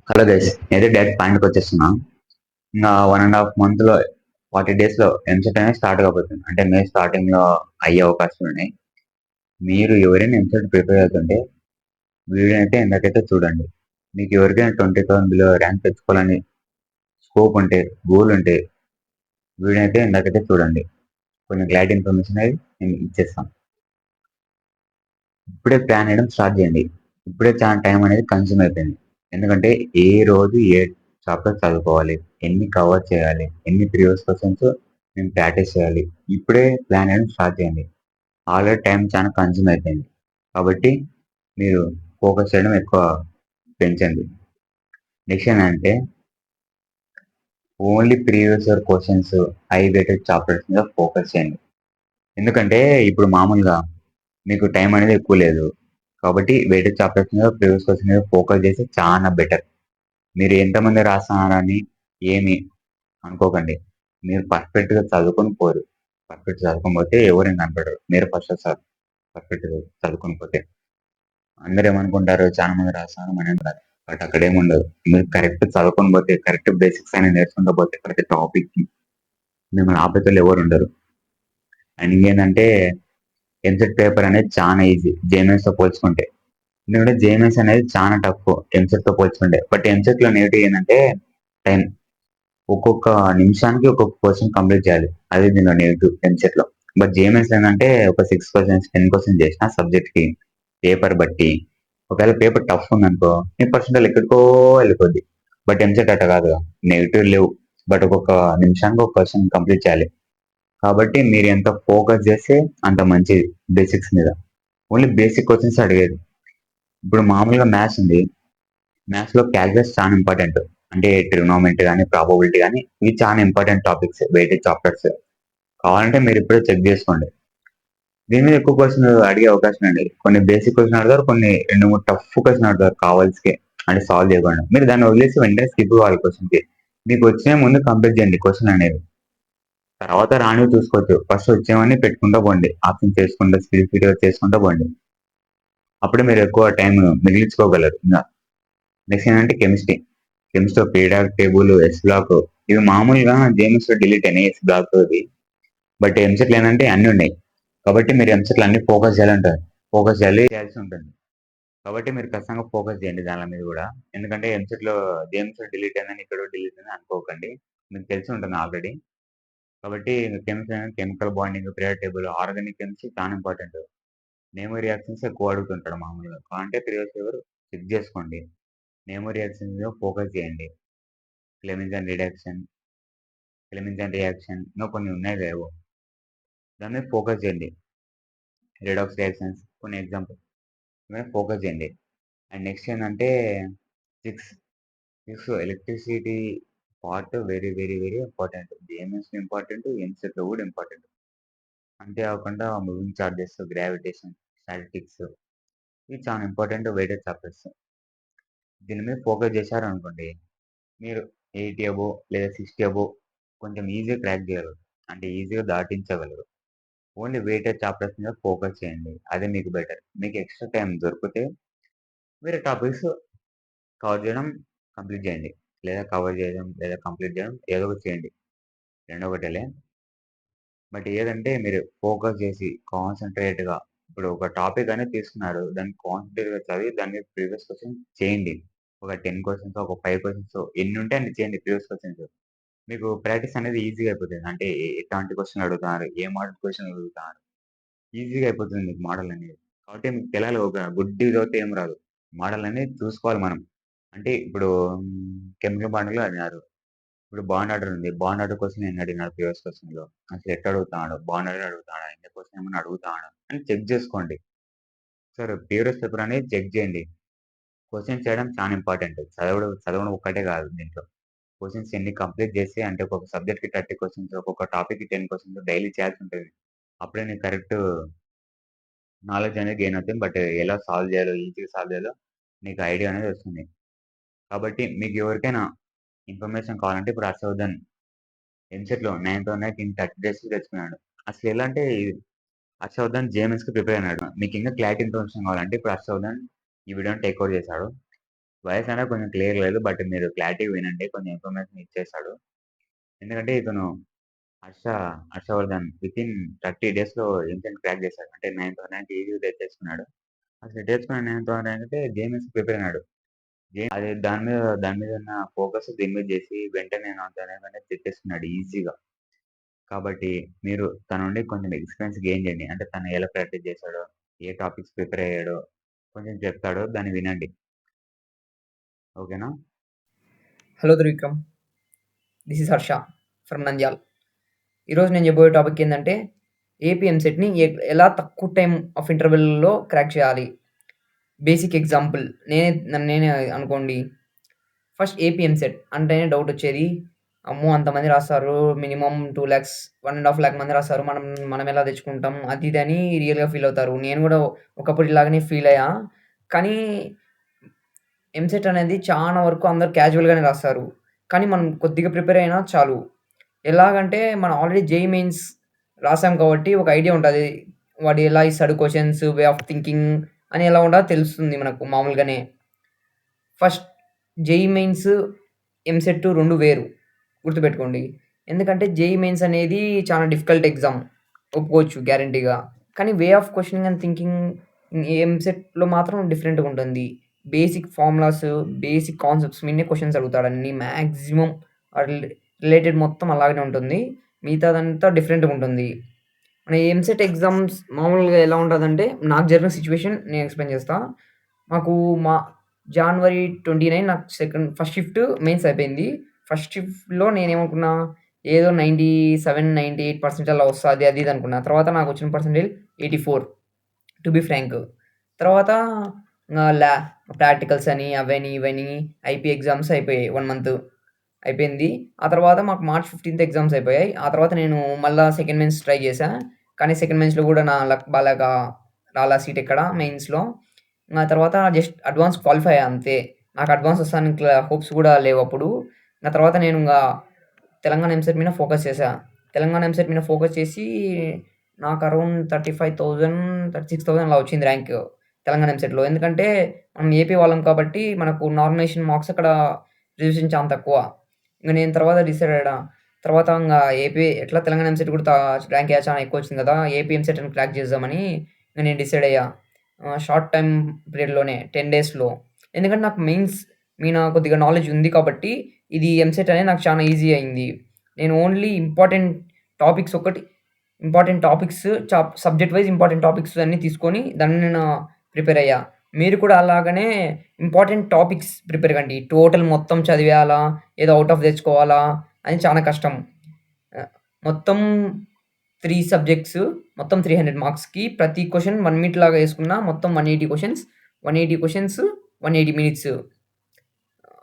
Hello guys, నేనైతే direct పాయింట్కి వచ్చేస్తున్నా. ఇంకా 1.5 మంత్లో 40 డేస్లో ఎంసెట్ అనేది స్టార్ట్ కాబోతుంది. అంటే మే స్టార్టింగ్లో అయ్యే అవకాశాలు ఉన్నాయి. మీరు ఎవరైనా ఎంసెట్ ప్రిపేర్ అవుతుంటే వీడియో అయితే ఎందాకైతే చూడండి. మీకు ఎవరికైనా 20,000 బిలో ర్యాంక్ తెచ్చుకోవాలని స్కోప్ ఉంటే, గోల్ ఉంటే వీడియో అయితే ఎందాకైతే చూడండి. కొంచెం క్లారిటీ ఇన్ఫర్మేషన్ అనేది నేను ఇచ్చేస్తాను. ఇప్పుడే ప్లాన్ వేయడం స్టార్ట్ చేయండి. ఇప్పుడే చాలా టైం అనేది కన్స్యూమ్ అయిపోయింది. ఎందుకంటే ఏ రోజు ఏ చాప్టర్ చదువుకోవాలి, ఎన్ని కవర్ చేయాలి, ఎన్ని ప్రీవియస్ క్వశ్చన్స్ నేను ప్రాక్టీస్ చేయాలి, ఇప్పుడే ప్లాన్ వేయడం స్టార్ట్ చేయండి. ఆల్రెడీ టైం చాలా కన్స్యూమ్ అయిపోయింది. కాబట్టి మీరు ఫోకస్ చేయడం ఎక్కువ పెంచండి. నెక్స్ట్ ఏంటంటే only previous year questions, high weighted chapters మీద ఫోకస్ చేయండి. ఎందుకంటే ఇప్పుడు మామూలుగా మీకు టైం అనేది ఎక్కువ లేదు. కాబట్టి వెయిటెడ్ చాప్టర్స్ మీద ప్రీవియస్ క్వశ్చన్ మీద ఫోకస్ చేస్తే చాలా బెటర్. మీరు ఎంతమంది రాస్తున్నారని ఏమి అనుకోకండి. మీరు పర్ఫెక్ట్గా చదువుకొని పోరు. పర్ఫెక్ట్ చదువుకోకపోతే ఎవరైనా కనపడరు. మీరు ఫస్ట్ వస్తారు పర్ఫెక్ట్ చదువుకొని పోతే. అందరూ ఏమనుకుంటారు, చాలా మంది రాస్తున్నారు మనం రాదు. బట్ అక్కడ ఏముండదు. మీరు కరెక్ట్ చదువుకొని పోతే, కరెక్ట్ బేసిక్స్ అయినా నేర్చుకుంటూ పోతే ప్రతి టాపిక్ మిమ్మల్ని ఆపేతలు ఎవరు ఉండరు. అండ్ ఇంకేంటంటే ఎంసెట్ పేపర్ అనేది చాలా ఈజీ జేఎంఎస్ తో పోల్చుకుంటే. ఎందుకంటే జేఎంఎస్ అనేది చాలా టఫ్ ఎంసెట్ తో పోల్చుకుంటే. బట్ ఎంసెట్ లో నెగిటివ్ ఏంటంటే టైం. ఒక్కొక్క నిమిషానికి ఒక్కొక్క క్వశ్చన్ కంప్లీట్ చేయాలి. అదే దీనిలో నెగిటివ్ ఎంసెట్ లో. బట్ జేఎంఎస్ ఏంటంటే ఒక 6 క్వశ్చన్స్ 10 క్వశ్చన్స్ చేసిన సబ్జెక్ట్ కి పేపర్ బట్టి, ఒకవేళ పేపర్ టఫ్ ఉందనుకో నీ పర్సెంటేజ్ ఎక్కడికో వెళ్ళిపోద్ది. బట్ ఎంసెట్ అట్ట కాదు, నెగిటివ్ లేవు. బట్ ఒక్కొక్క నిమిషానికి ఒక క్వశ్చన్ కంప్లీట్ చేయాలి. కాబట్టి మీరు ఎంత ఫోకస్ చేస్తే అంత మంచిది. బేసిక్స్ మీద ఓన్లీ బేసిక్ క్వశ్చన్స్ అడిగేది. ఇప్పుడు మామూలుగా మ్యాథ్స్ ఉంది. మ్యాథ్స్ లో క్యాల్కులస్ చాలా ఇంపార్టెంట్. అంటే ట్రిగ్నోమెట్రీ కానీ ప్రాబబిలిటీ కానీ ఇవి చాలా ఇంపార్టెంట్ టాపిక్స్, వెయిటేజ్ చాప్టర్స్. కావాలంటే మీరు ఇప్పుడే చెక్ చేసుకోండి. దీని మీద ఎక్కువ క్వశ్చన్ అడిగే అవకాశం అండి. కొన్ని బేసిక్ క్వశ్చన్ అడతారు, కొన్ని 2-3 టఫ్ క్వశ్చన్ అడతారు కావాల్సి. అంటే సాల్వ్ చేయకుండా మీరు దాన్ని వదిలేసి వెంటనే స్కిప్ కావాలి క్వశ్చన్ కి. మీకు వచ్చే ముందు కంప్లీట్ చేయండి క్వశ్చన్ అనేది. తర్వాత రానివి చూసుకోవచ్చు. ఫస్ట్ వచ్చేవన్నీ పెట్టుకుంటూ పోండి, ఆప్షన్ చేసుకుంటూ స్పీడ్ స్పీడ్గా చేసుకుంటూ పోండి. అప్పుడే మీరు ఎక్కువ టైం మిగిలించుకోగలరు. ఇంకా నెక్స్ట్ ఏంటంటే chemistry. Chemistry periodic table, s block ఇవి మామూలుగా జేఎంఎస్ లో డిలీట్ అయినాయి, ఎస్ బ్లాక్ ఇవి. బట్ ఎంసెట్లు ఏంటంటే అన్ని ఉన్నాయి. కాబట్టి మీరు ఎంసెట్లు అన్ని ఫోకస్ చేయాలంటారు, ఫోకస్ చేయాల్సి ఉంటుంది. కాబట్టి మీరు ఖచ్చితంగా ఫోకస్ చేయండి దాని మీద కూడా. ఎందుకంటే ఎంసెట్ లో జేఎంఎస్ లో డిలీట్ అయిందని ఇక్కడ డిలీట్ అయిందని అనుకోకండి. మీకు తెలిసి ఉంటుంది ఆల్రెడీ. కాబట్టి chemical bonding, periodic table, organic chemistry చాలా ఇంపార్టెంట్. నేమో రియాక్షన్స్ ఎక్కువ అడుగుతుంటాడు మామూలుగా. అంటే ప్రీవియస్ పేపర్ చెక్ చేసుకోండి. నేమో రియాక్షన్స్ మీద ఫోకస్ చేయండి. క్లెమింజన్ రిడాక్షన్, క్లెమింజన్ రియాక్షన్ ఇంకా కొన్ని ఉన్నాయి లేవో, దాని మీద ఫోకస్ చేయండి. రిడాక్స్ రియాక్షన్స్ కొన్ని ఎగ్జాంపుల్ మీద ఫోకస్ చేయండి. అండ్ నెక్స్ట్ ఏంటంటే six six electricity part very very very important. JMS important, EAMCET కూడా ఇంపార్టెంట్. అంతేకాకుండా మూవింగ్ చార్జెస్, గ్రావిటేషన్, స్టాటిస్టిక్స్ ఇవి చాలా ఇంపార్టెంట్ వెయిటెడ్ చాప్టర్స్. దీని మీద ఫోకస్ చేశారు అనుకోండి, మీరు 80 అబో లేదా 60 అబో కొంచెం ఈజీగా క్రాక్ చేయగలరు. అంటే ఈజీగా దాటించగలరు. ఓన్లీ వెయిటెడ్ చాప్టర్స్ మీద ఫోకస్ చేయండి, అదే మీకు బెటర్. మీకు ఎక్స్ట్రా టైం దొరికితే వేరే టాపిక్స్ కవర్ చేయడం కంప్లీట్ చేయండి, లేదా కవర్ చేయడం లేదా కంప్లీట్ చేయడం ఏదో ఒకటి చేయండి. రెండో ఒకటేలే. బట్ ఏదంటే మీరు ఫోకస్ చేసి కాన్సన్ట్రేట్గా ఇప్పుడు ఒక టాపిక్ అనేది తీసుకున్నారు, దాన్ని కాన్సన్ట్రేట్గా చదివి దాన్ని ప్రీవియస్ క్వశ్చన్ చేయండి. ఒక 10 క్వశ్చన్స్, ఒక 5 క్వశ్చన్స్ ఎన్ని ఉంటే అన్ని చేయండి ప్రీవియస్ క్వశ్చన్స్. మీకు ప్రాక్టీస్ అనేది ఈజీగా అయిపోతుంది. అంటే ఎట్లాంటి క్వశ్చన్ అడుగుతున్నారు, ఏ మోడల్ క్వశ్చన్ అడుగుతున్నారు, ఈజీగా అయిపోతుంది మీకు మోడల్ అనేది. కాబట్టి మీకు తెలియాలి, ఒక గుడ్డి చదివితే ఏం రాదు. మోడల్ అనేది చూసుకోవాలి మనం. అంటే ఇప్పుడు కెమికల్ బాండ్లో అడిగారు, ఇప్పుడు బాండ్ ఆర్డర్ ఉంది. బాండ్ ఆర్డర్ కోసం నేను అడిగినాడు ప్రీవియస్ క్వశ్చన్ లో, అసలు ఎట్లా అడుగుతాడు, బాండ్ ఆర్డర్ అడుగుతాడా, ఇంత క్వశ్చన్ ఏమైనా అడుగుతాడా అని చెక్ చేసుకోండి. సార్ ప్రీవియస్ పేపర్ అనేది చెక్ చేయండి. క్వశ్చన్ చేయడం చాలా ఇంపార్టెంట్. చదవడం చదవడం ఒక్కటే కాదు దీంట్లో. క్వశ్చన్స్ ఎన్ని కంప్లీట్ చేసి, అంటే ఒక్కొక్క సబ్జెక్ట్ కి 30 క్వశ్చన్స్, ఒక్కొక్క టాపిక్ కి 10 క్వశ్చన్స్ డైలీ చేయాల్సి ఉంటుంది. అప్పుడే నీకు కరెక్ట్ నాలెడ్జ్ అనేది గెయిన్ అవుతుంది. బట్ ఎలా సాల్వ్ చేయాలో, ఈజీగా సాల్వ్ చేయాలో నీకు ఐడియా అనేది వస్తుంది. కాబట్టి మీకు ఎవరికైనా ఇన్ఫర్మేషన్ కావాలంటే ఇప్పుడు హర్షవర్ధన్ ఎంసెట్ లో 9th 9 ఇన్ 30 days తెచ్చుకున్నాడు. అసలు ఎలా అంటే హర్షవర్ధన్ జేఎంఎస్ కి ప్రిపేర్ అయినాడు. మీకు ఇంకా క్లారిటీ ఇన్ఫర్మేషన్ కావాలంటే ఇప్పుడు హర్షవర్ధన్ ఈ వీడియోని టేక్ ఓవర్ చేశాడు. వాయిస్ అనేది కొంచెం క్లియర్ లేదు. బట్ మీరు క్లారిటీగా వినండి. కొంచెం ఇన్ఫర్మేషన్ ఇచ్చేస్తాడు. ఎందుకంటే ఇతను హర్ష హర్షవర్ధన్ వితిన్ 30 డేస్‌లో ఎంసెట్ క్రాక్ చేశాడు. అంటే 9th ర్యాంక్ ఈజీగా తెచ్చేసుకున్నాడు. అసలు తెచ్చుకున్న 9th ర్యాంక్ అంటే జేఎంఎస్‌కి ప్రిపేర్ అయినాడు. అది దాని మీద ఉన్న ఫోకస్ దీని మీద చేసి వెంటనే 9th ర్యాంక్ అనేది తెచ్చేసుకున్నాడు ఈజీగా. కాబట్టి మీరు తన నుండి కొంచెం ఎక్స్‌పీరియన్స్ గెయిన్ చేయండి. అంటే తను ఎలా ప్రాక్టీస్ చేశాడో, ఏ టాపిక్స్ ప్రిపేర్ అయ్యాడో కొంచెం చెప్తాడు. దాన్ని వినండి. ఓకేనా? Hello Trivikram, this is Harsha from Nandyal. ఈరోజు నేను చెప్పబోయే టాపిక్ ఏంటంటే ఏపీ ఎంసెట్ని ఎలా తక్కువ టైం ఆఫ్ ఇంటర్వెల్లో క్రాక్ చేయాలి. బేసిక్ ఎగ్జాంపుల్ నేనే అనుకోండి. ఫస్ట్ ఏపీ ఎంసెట్ అంటేనే డౌట్ వచ్చేది. అమ్మో, అంతమంది రాస్తారు, మినిమం 2 lakhs 1.5 lakh మంది రాస్తారు, మనం మనం ఎలా తెచ్చుకుంటాం అది ఇది అని రియల్గా ఫీల్ అవుతారు. నేను కూడా ఒకప్పుడు ఇలాగనే ఫీల్ అయ్యా. కానీ ఎంసెట్ అనేది చాలా వరకు అందరూ క్యాజువల్గానే రాస్తారు. కానీ మనం కొద్దిగా ప్రిపేర్ అయినా చాలు. ఎలాగంటే మనం ఆల్రెడీ జేఈఈ మెయిన్స్ రాసాం కాబట్టి ఒక ఐడియా ఉంటది. వాడు ఎలా ఇస్తాడు క్వెషన్స్, వే ఆఫ్ థింకింగ్ అని ఎలా ఉంటదో తెలుస్తుంది మనకు మామూలుగానే. ఫస్ట్ జేఈఈ మెయిన్స్, ఎంసెట్ 2 వేరు. గుర్తుపెట్టుకోండి. ఎందుకంటే జేఈఈ మెయిన్స్ అనేది చాలా డిఫికల్ట్ ఎగ్జామ్. ఒప్పుకోవచ్చు గ్యారంటీగా. కానీ way of questioning and thinking ఎంసెట్‌లో మాత్రం డిఫరెంట్‌గా ఉంటుంది. బేసిక్ ఫార్ములాస్, బేసిక్ కాన్సెప్ట్స్ మీదనే క్వెషన్స్ అడుగుతాడు అన్నీ. మాక్సిమం రిలేటెడ్ మొత్తం అలాగనే ఉంటుంది. మిగతాదంతా డిఫరెంట్‌గా ఉంటుంది. మన ఎంసెట్ ఎగ్జామ్స్ మామూలుగా ఎలా ఉంటదంటే, నాకు జరిగిన సిట్యుయేషన్ నేను ఎక్స్‌ప్లెయిన్ చేస్తా. మాకు మా జనవరి 29 నాకు ఫస్ట్ షిఫ్ట్ మెయిన్స్ అయిపోయింది. ఫస్ట్ షిఫ్ట్‌లో నేనేమనుకున్నా, ఏదో 97, 98% అలా వస్తది అది ఇది అనుకున్నా. తర్వాత నాకొచ్చిన పర్సెంటేజ్ 84 టు బి ఫ్రాంక్. తర్వాత ల్యా ప్రాక్టికల్స్ అని అవని ఇవని ఐపీ ఎగ్జామ్స్ అయిపోయాయి. 1 మంత్ అయిపోయింది. ఆ తర్వాత మాకు మార్చ్ 15థ్ ఎగ్జామ్స్ అయిపోయాయి. ఆ తర్వాత నేను మళ్ళా సెకండ్ మెయిన్స్ ట్రై చేశా. కానీ సెకండ్ మెయిన్స్‌లో కూడా నా లక్ బాలేక రాలా సీట్ ఎక్కడ మెయిన్స్‌లో. ఆ తర్వాత జస్ట్ అడ్వాన్స్ క్వాలిఫై అయ్యా అంతే. నాకు అడ్వాన్స్ వస్తదని హోప్స్ కూడా లేవప్పుడు. ఆ తర్వాత నేను తెలంగాణ ఎంసెట్ మీద ఫోకస్ చేశా. తెలంగాణ ఎంసెట్ మీద ఫోకస్ చేసి నాకు అరౌండ్ 35,000, 36,000 అలా వచ్చింది ర్యాంక్ తెలంగాణ ఎంసెట్‌లో. ఎందుకంటే మనం ఏపీ వాళ్ళం కాబట్టి మనకు నామినేషన్ మార్క్స్ అక్కడ రిజర్వేషన్ చాలా తక్కువ. ఇంక నేను తర్వాత డిసైడ్ అయ్యా. తర్వాత ఏపీ ఎట్లా తెలంగాణ ఎంసెట్ కూడా ర్యాంక్ చాలా ఎక్కువ వచ్చింది కదా! ఏపీ ఎంసెట్‌ని క్రాక్ చేద్దామని ఇంక నేను డిసైడ్ అయ్యా. షార్ట్ టైమ్ పీరియడ్‌లోనే 10 డేస్‌లో. ఎందుకంటే నాకు మెయిన్స్ మీద కొద్దిగా నాలెడ్జ్ ఉంది కాబట్టి ఇది ఎంసెట్ అనేది నాకు చాలా ఈజీ అయింది. నేను only important topics subject wise important topics అన్నీ తీసుకొని దాన్ని నేను ప్రిపేర్ అయ్యా. మీరు కూడా అలాగనే ఇంపార్టెంట్ టాపిక్స్ ప్రిపేర్ కండి. టోటల్ మొత్తం చదివేయాలా? ఏదో ఔట్ ఆఫ్ తెచ్చుకోవాలా? అని చాలా కష్టం. మొత్తం 3 సబ్జెక్ట్స్, మొత్తం 300 మార్క్స్‌కి ప్రతి క్వెషన్ 1 మినిట్ లాగా యేసుకున్నా మొత్తం 180 క్వెషన్స్, 180 క్వెషన్స్ 180 మినిట్స్.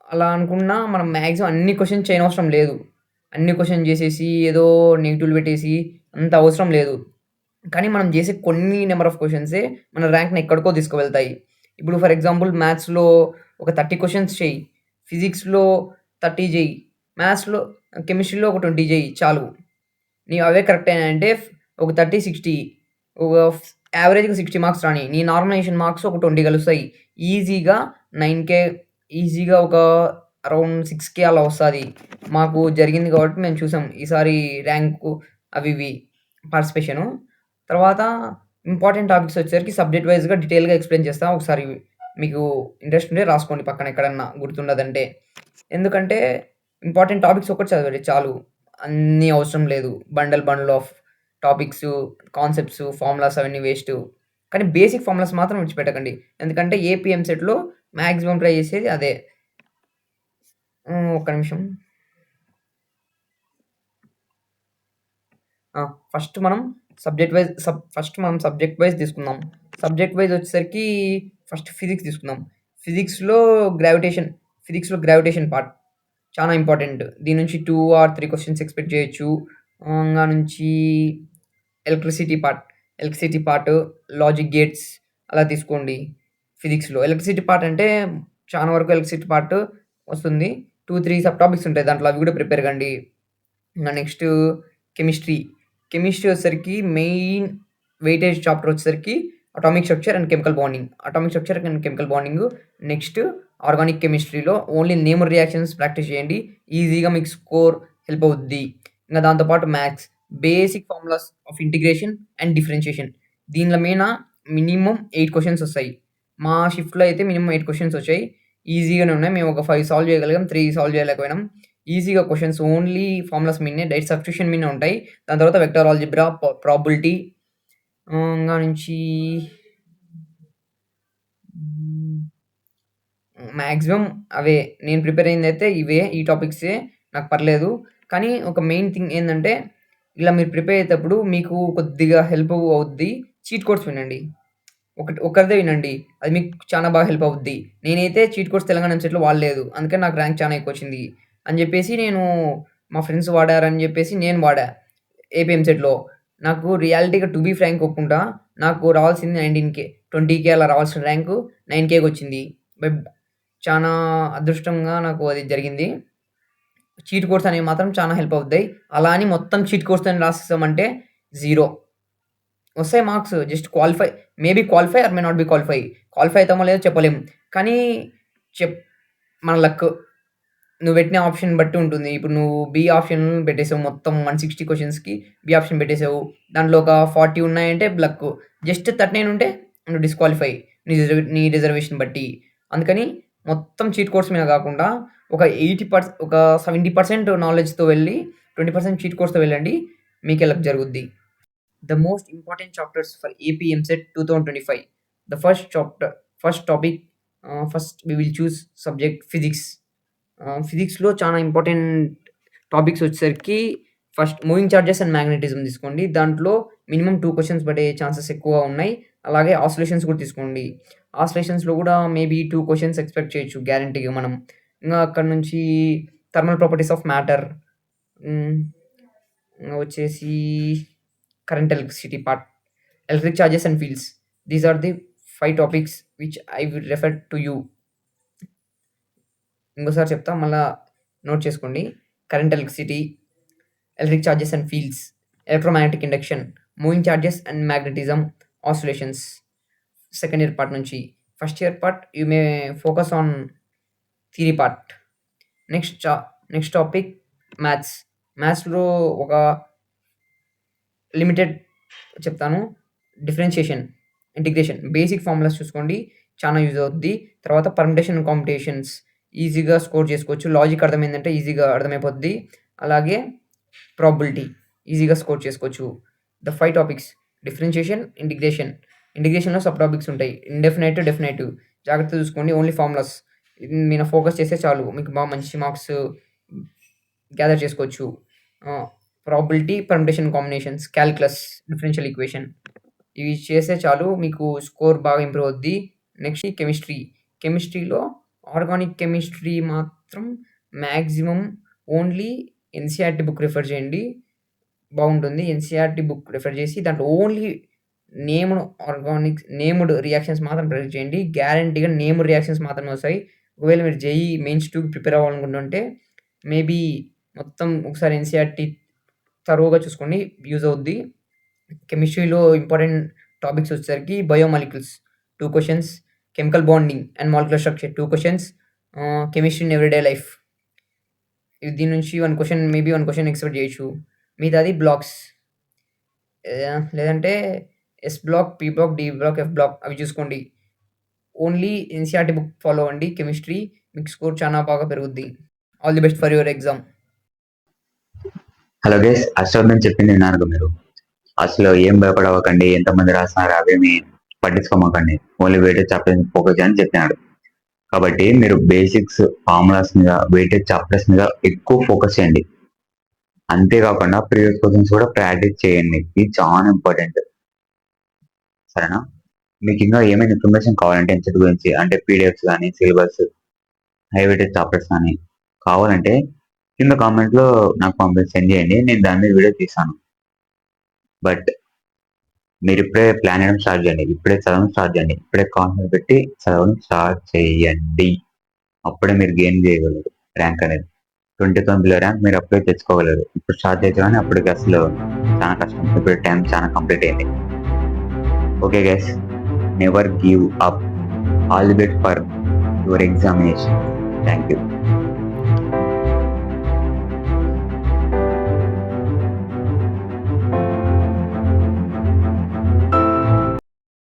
అలా అనుకున్నా మనం మాక్సిమం అన్ని క్వెషన్స్ చేయనవసరం లేదు. అన్ని క్వెషన్ చేసేసి ఏదో నెగెటివ్‌లు పెట్టేసి అంత అవసరం లేదు. కానీ మనం చేసే కొన్ని నంబర్ ఆఫ్ క్వెషన్సే మన ర్యాంక్‌ని ఎక్కడికో తీసుకువెళ్తాయి. ఇప్పుడు ఫర్ ఎగ్జాంపుల్ మ్యాథ్స్‌లో ఒక 30 క్వెషన్స్ చెయ్యి. ఫిజిక్స్‌లో 30 చెయ్యి. మ్యాథ్స్‌లో కెమిస్ట్రీలో ఒక 20 చెయ్యి చాలు. నీవు అవే కరెక్ట్ అయినాయంటే ఒక 30, 60 ఒక యావరేజ్‌గా 60 మార్క్స్ రాని. నీ నార్మలైజేషన్ మార్క్స్ ఒక 20 కలుస్తాయి. ఈజీగా 9,000 ఈజీగా ఒక అరౌండ్ 6,000 అలా వస్తది. మాకు జరిగింది కాబట్టి మేము చూసాం. ఈసారి ర్యాంకు అవి ఇవి పార్టిసిపేషను. తర్వాత ఇంపార్టెంట్ టాపిక్స్ వచ్చేసరికి సబ్జెక్ట్ వైస్‌గా డీటెయిల్‌గా ఎక్స్‌ప్లెయిన్ చేస్తా. ఒకసారి మీకు ఇంట్రెస్ట్ ఉంటే రాసుకోండి పక్కన ఎక్కడన్నా గుర్తుండదంటే. ఎందుకంటే ఇంపార్టెంట్ టాపిక్స్ ఒక్కటి చదవండి చాలు. అన్నీ అవసరం లేదు. Bundle of topics, concepts, formulas అవన్నీ వేస్టు. కానీ బేసిక్ ఫార్ములాస్ మాత్రం విడిచిపెట్టకండి. ఎందుకంటే ఏపీ ఎంసెట్‌లో మాక్సిమం ట్రై చేసేది అదే. ఒక్క నిమిషం. ఫస్ట్ మనం సబ్జెక్ట్ వైస్ తీసుకుందాం. సబ్జెక్ట్ వైస్ వచ్చేసరికి ఫస్ట్ ఫిజిక్స్ తీసుకుందాం. ఫిజిక్స్‌లో గ్రావిటేషన్ పార్ట్ చాలా ఇంపార్టెంట్. దీని నుంచి 2 ఆర్ 3 క్వెషన్స్ ఎక్స్‌పెక్ట్ చేయొచ్చు. ఇంగా నుంచి ఎలక్ట్రిసిటీ పార్ట్, లాజిక్ గేట్స్ అలా తీసుకోండి ఫిజిక్స్‌లో. ఎలక్ట్రిసిటీ పార్ట్ అంటే చాలా వరకు ఎలక్ట్రిసిటీ పార్ట్ వస్తుంది. 2, 3 సబ్ టాపిక్స్ ఉంటాయి దాంట్లో. అవి కూడా ప్రిపేర్ కండి. ఇంగ నెక్స్ట్ కెమిస్ట్రీ. కెమిస్ట్రీ వచ్చేసరికి మెయిన్ వెయిటేజ్ చాప్టర్ వచ్చేసరికి atomic structure and chemical bonding. Next organic కెమిస్ట్రీలో ఓన్లీ నేమ్ రియాక్షన్స్ ప్రాక్టీస్ చేయండి. ఈజీగా మీకు స్కోర్ హెల్ప్ అవుద్ది. ఇంక దాంతో పాటు maths, basic formulas of integration and differentiation. దీనిలో మినిమమ్ 8 క్వెషన్స్ వస్తాయి. మా షిఫ్ట్‌లో అయితే మినిమమ్ 8 క్వెషన్స్ వచ్చాయి. ఈజీగానే ఉన్నాయి. మేము ఒక 5 సాల్వ్ చేయగలిగాం. 3 సాల్వ్ చేయలేకపోయినాం. ఈజీగా క్వెషన్స్ ఓన్లీ ఫార్ములాస్ మీదనే, డైరెక్ట్ సబ్స్టిట్యూషన్ మీదనే ఉంటాయి. దాని తర్వాత వెక్టర్ ఆల్జీబ్రా, ప్రాబబిలిటీ ఇంగా నుంచి మాక్సిమం అవే. నేను ప్రిపేర్ అయిందయితే ఇవే. ఈ టాపిక్సే. నాకు పర్లేదు. కానీ ఒక మెయిన్ థింగ్ ఏందంటే, ఇలా మీరు ప్రిపేర్ అయ్యేటప్పుడు మీకు కొద్దిగా హెల్ప్ అవుద్ది. చీట్ కోడ్స్ వినండి. ఒక్కరిదే వినండి. అది మీకు చాలా బాగా హెల్ప్ అవుద్ది. నేనైతే చీట్ కోడ్స్ తెలంగాణ ఎంసెట్‌లో వాడలేదు. అందుకని నాకు ర్యాంక్ చాలా ఎక్కువొచ్చింది. అని జెప్పేసి నేను మా ఫ్రెండ్స్ వాడారని జెప్పేసి నేను వాడా ఏపీ ఎంసెట్‌లో. నాకు రియాలిటీగా టు బీ ఫ్రాంక్ ఒప్పుకుంటా. నాకు రావాల్సింది 19,000 20,000 అలా రావాల్సిన ర్యాంకు 9,000 వచ్చింది. బట్ చానా అదృష్టంగా నాకు అది జరిగింది. చీట్ కోడ్స్ అనేవి మాత్రం చాలా హెల్ప్ అవుతాయి. అలా అని మొత్తం చీట్ కోడ్స్‌తోని రాసేసామంటే 0 వస్తాయి marks. Just qualify, maybe qualify or may not be qualify. Qualify అయితామో లేదో చెప్పలేం. కానీ చెప్ మన లక్. నువ్వు పెట్టిన ఆప్షన్ బట్టి ఉంటుంది. ఇప్పుడు నువ్వు బి ఆప్షన్ పెట్టేసావు. మొత్తం 160 క్వెషన్స్‌కి బి ఆప్షన్ పెట్టేసావు. దాంట్లో ఒక 40 ఉన్నాయంటే లక్. జస్ట్ 39 ఉంటే నువ్వు డిస్‌క్వాలిఫై. నీ రిజర్వేషన్ బట్టి. అందుకని మొత్తం చీట్ కోడ్స్ మీద కాకుండా ఒక 70% నాలెడ్జ్‌తో వెళ్ళి 20% చీట్ కోడ్స్‌తో వెళ్ళండి. మీకే లక్ జరుగుద్ది. The most important chapters for AP EAMCET 2025. The first topic, first we will choose subject physics. ఫిజిక్స్‌లో చాలా ఇంపార్టెంట్ టాపిక్స్ వచ్చేసరికి first moving charges and magnetism తీసుకోండి. దాంట్లో మినిమమ్ 2 క్వెషన్స్ పడే ఛాన్సెస్ ఎక్కువగా ఉన్నాయి. అలాగే ఆసిలేషన్స్ కూడా తీసుకోండి. ఆసిలేషన్స్‌లో కూడా మేబీ 2 క్వెషన్స్ ఎక్స్‌పెక్ట్ చేయొచ్చు గ్యారంటీగా మనం. ఇంగా అక్కడి నుంచి థర్మల్ ప్రాపర్టీస్ ఆఫ్ మ్యాటర్, ఇంగా వచ్చేసి current electricity part, electric charges and fields. These are the 5 topics which I will refer to you. ఇంకోసారి చెప్తా, మళ్ళా నోట్ చేసుకోండి. Current electricity, electric charges and fields, electromagnetic induction, moving charges and magnetism, oscillations. Second year part నుంచి. First year part you may focus on theory part. Next topic maths. మ్యాథ్స్‌లో ఒక limited చెప్తాను. Differentiation, integration, basic formulas చూసుకోండి. చాలా use అవుద్ది. తర్వాత permutation and competitions ఈజీగా score చేసుకోవచ్చు. లాజిక్ అర్థమైందంటే ఈజీగా అర్థమైపోద్ది. అలాగే ప్రాబబిలిటీ ఈజీగా స్కోర్ చేసుకోవచ్చు. The 5 topics differentiation, integration. ఇంటిగ్రేషన్‌లో సబ్ టాపిక్స్ ఉంటాయి. Indefinite, definite. జాగ్రత్తగా చూసుకోండి. ఓన్లీ ఫార్ములాస్ మీద ఫోకస్ చేస్తే చాలు. మీకు బాగా మంచి మార్క్స్ గ్యాదర్ చేసుకోవచ్చు. Probability, permutation combinations, calculus, differential equation ఇవి చేస్తే చాలు. మీకు స్కోర్ బాగా ఇంప్రూవ్ అవుద్ది. నెక్స్ట్ కెమిస్ట్రీలో ఆర్గానిక్ కెమిస్ట్రీ మాత్రం maximum only NCERT book refer చేయండి. బాగుంటుంది. ఎన్‌సీఈఆర్‌టీ బుక్ రిఫర్ చేసి దాంట్లో ఓన్లీ నేమ్డ్ రియాక్షన్స్ మాత్రం ప్రిడిక్ట్ చేయండి. గ్యారంటీగా నేమ్డ్ రియాక్షన్స్ మాత్రమే వస్తాయి. ఒకవేళ మీరు జేఈఈ మెయిన్స్ 2కి ప్రిపేర్ అవ్వాలనుకుంటుంటే మేబీ మొత్తం ఒకసారి ఎన్‌సీఈఆర్‌టీ థరోగా చూసుకోండి. యూజ్ అవుద్ది. కెమిస్ట్రీలో ఇంపార్టెంట్ టాపిక్స్ వచ్చేసరికి biomolecules 2 questions, chemical bonding and molecular structure 2 questions, chemistry in everyday life. దీని నుంచి 1 క్వెషన్ ఎక్స్‌పెక్ట్ చేయొచ్చు. మిగతాది బ్లాక్స్. లేదంటే S block, P block, D block, F block అవి చూసుకోండి. ఓన్లీ ఎన్‌సీఈఆర్‌టీ బుక్ ఫాలో అవ్వండి. కెమిస్ట్రీ మీకు స్కోర్ చాలా బాగా పెరుగుద్ది. All the best for your exam. Hello guys, Ashwath చెప్పింది విన్నారు మీరు. అసలు ఏం భయపడవకండి. ఎంతమంది రాస్తున్నారు అవేమి పట్టించుకోమకండి. ఓన్లీ వెయిటేజ్ చాప్టర్స్ ఫోకస్ చేయని చెప్పినాడు. కాబట్టి మీరు బేసిక్స్, ఫార్ములాస్ మీద, వెయిటేజ్ చాప్టర్స్ మీద ఎక్కువ ఫోకస్ చేయండి. అంతేకాకుండా ప్రీవియస్ క్వశ్చన్స్ కూడా ప్రాక్టీస్ చేయండి. ఇది చాలా ఇంపార్టెంట్. సరేనా? మీకు ఇంకా ఏమైనా ఇన్ఫర్మేషన్ కావాలంటే ఎంసెట్ గురించి, అంటే పీడిఎఫ్స్ కానీ, సిలబస్, హై వెయిటేజ్ చాప్టర్స్ కానీ కావాలంటే కింద కామెంట్లో నాకు సెండ్ చేయండి. నేను దాని మీద వీడియో తీసాను. బట్ మీరు ఇప్పుడే ప్లాన్ చేయడం స్టార్ట్ చేయండి. ఇప్పుడే చదవడం స్టార్ట్ చేయండి. ఇప్పుడే కాన్ఫిడెన్స్ పెట్టి చదవడం స్టార్ట్ చేయండి. అప్పుడే మీరు గెయిన్ చేయగలరు ర్యాంక్ అనేది. 29లో ర్యాంక్ మీరు అప్పుడే తెచ్చుకోగలరు. ఇప్పుడు స్టార్ట్ చేస్తే కానీ అప్పటికి అసలు చాలా కష్టం. ఇప్పుడు టైం చాలా కంప్లీట్ అయింది. Okay guys, never give up. All the best for your examination. Thank you.